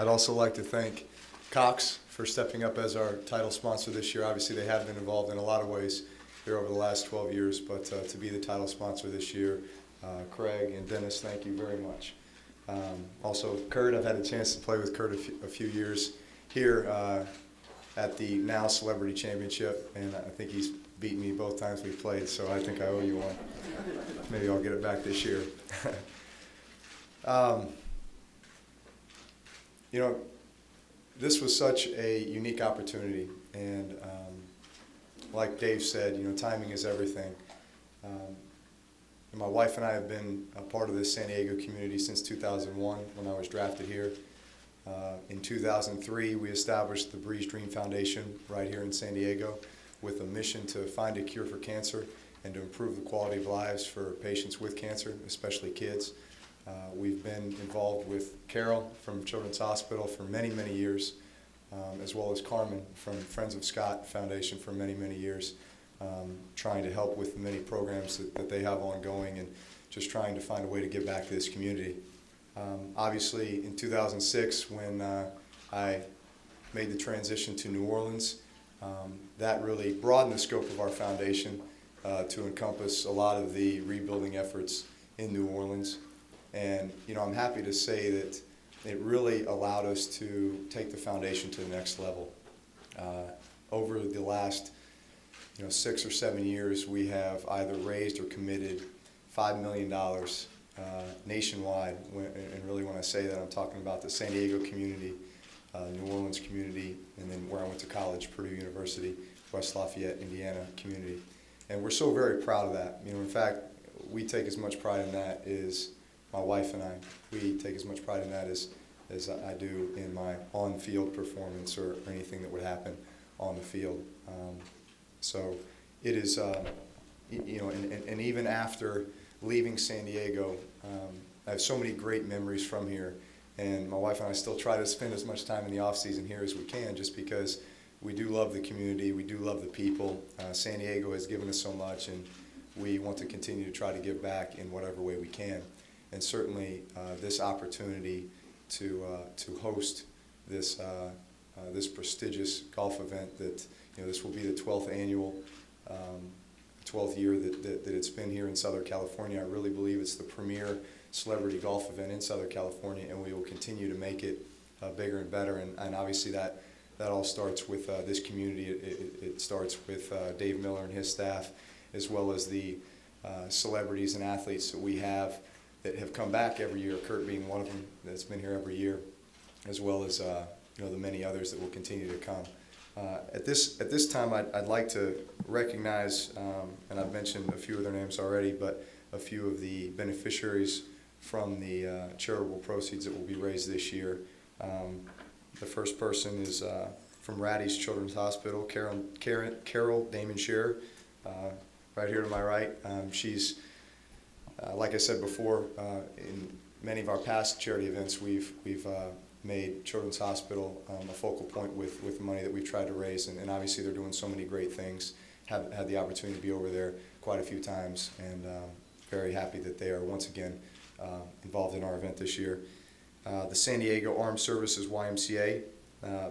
I'd also like to thank Cox for stepping up as our title sponsor this year. Obviously, they have been involved in a lot of ways here over the last 12 years, but to be the title sponsor this year, Craig and Dennis, thank you very much. Also, Kurt, I've had a chance to play with Kurt a few years here at the Cox Celebrity Championship, and I think he's beaten me both times we've played, so I think I owe you one. Maybe I'll get it back this year. You know, this was such a unique opportunity, and like Dave said, you know, timing is everything. My wife and I have been a part of this San Diego community since 2001 when I was drafted here. In 2003, we established the Brees Dream Foundation right here in San Diego with a mission to find a cure for cancer and to improve the quality of lives for patients with cancer, especially kids. We've been involved with Carol from Children's Hospital for many, many years, as well as Carmen from Friends of Scott Foundation for many, many years, trying to help with many programs that they have ongoing and just trying to find a way to give back to this community. Obviously, in 2006, when I made the transition to New Orleans, that really broadened the scope of our foundation to encompass a lot of the rebuilding efforts in New Orleans. And you know, I'm happy to say that it really allowed us to take the foundation to the next level. Over the last 6 or 7 years, we have either raised or committed $5 million nationwide, and really when I say that, I'm talking about the San Diego community, New Orleans community, and then where I went to college, Purdue University, West Lafayette, Indiana community. And we're so very proud of that. You know, in fact, we take as much pride in that as my wife and I. We take as much pride in that as I do in my on-field performance or anything that would happen on the field. So it is, and even after leaving San Diego, I have so many great memories from here, and my wife and I still try to spend as much time in the off-season here as we can, just because we do love the community, we do love the people. San Diego has given us so much, and we want to continue to try to give back in whatever way we can. And certainly this opportunity to host this this prestigious golf event that, this will be the 12th annual, 12th year that it's been here in Southern California. I really believe it's the premier celebrity golf event in Southern California, and we will continue to make it bigger and better. And obviously that all starts with this community. It starts with Dave Miller and his staff, as well as the celebrities and athletes that we have that have come back every year, Kurt being one of them that's been here every year, as well as the many others that will continue to come. At this time, I'd like to recognize, and I've mentioned a few of their names already, but a few of the beneficiaries from the charitable proceeds that will be raised this year. The first person is from Rattie's Children's Hospital, Carol Damon Scherer, right here to my right. She's like I said before, in many of our past charity events, we've made Children's Hospital a focal point with the money that we've tried to raise, and obviously they're doing so many great things. Have had the opportunity to be over there quite a few times, and very happy that they are once again involved in our event this year. The San Diego Armed Services YMCA,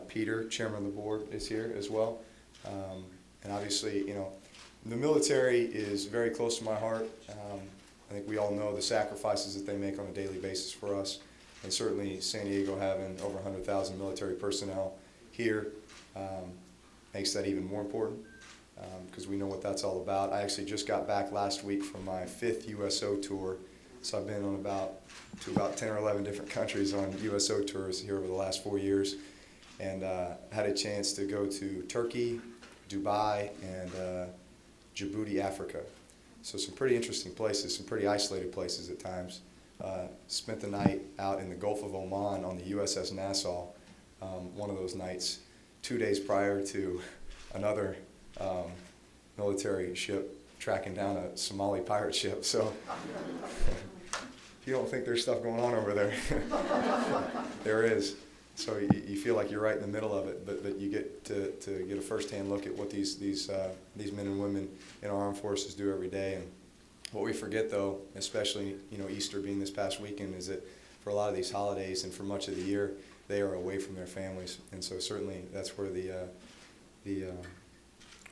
Peter, chairman of the board, is here as well. And obviously, the military is very close to my heart. I think we all know the sacrifices that they make on a daily basis for us, and certainly San Diego having over 100,000 military personnel here makes that even more important, because we know what that's all about. I actually just got back last week from my 5th USO tour, so I've been on about 10 or 11 different countries on USO tours here over the last 4 years, and had a chance to go to Turkey, Dubai, and Djibouti, Africa. So some pretty interesting places, some pretty isolated places at times. Spent the night out in the Gulf of Oman on the USS Nassau, one of those nights 2 days prior to another military ship tracking down a Somali pirate ship. So if you don't think there's stuff going on over there, there is. So you feel like you're right in the middle of it, but you get to get a first-hand look at what these men and women in our armed forces do every day. And what we forget, though, especially Easter being this past weekend, is that for a lot of these holidays and for much of the year, they are away from their families. And so certainly that's where the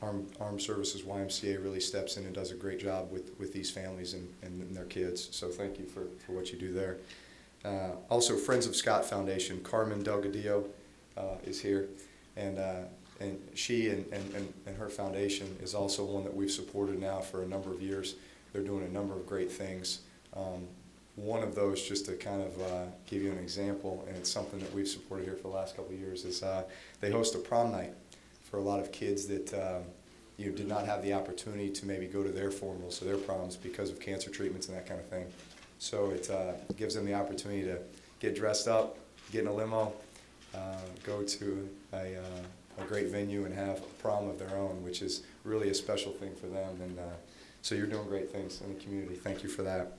Armed Services YMCA really steps in and does a great job with these families and their kids. So thank you for what you do there. Also, Friends of Scott Foundation, Carmen Delgadillo is here, and she and her foundation is also one that we've supported now for a number of years. They're doing a number of great things. One of those, just to kind of give you an example, and it's something that we've supported here for the last couple of years, is they host a prom night for a lot of kids that did not have the opportunity to maybe go to their formals or their proms because of cancer treatments and that kind of thing. So it gives them the opportunity to get dressed up, get in a limo, go to a great venue and have a prom of their own, which is really a special thing for them. And so you're doing great things in the community. Thank you for that.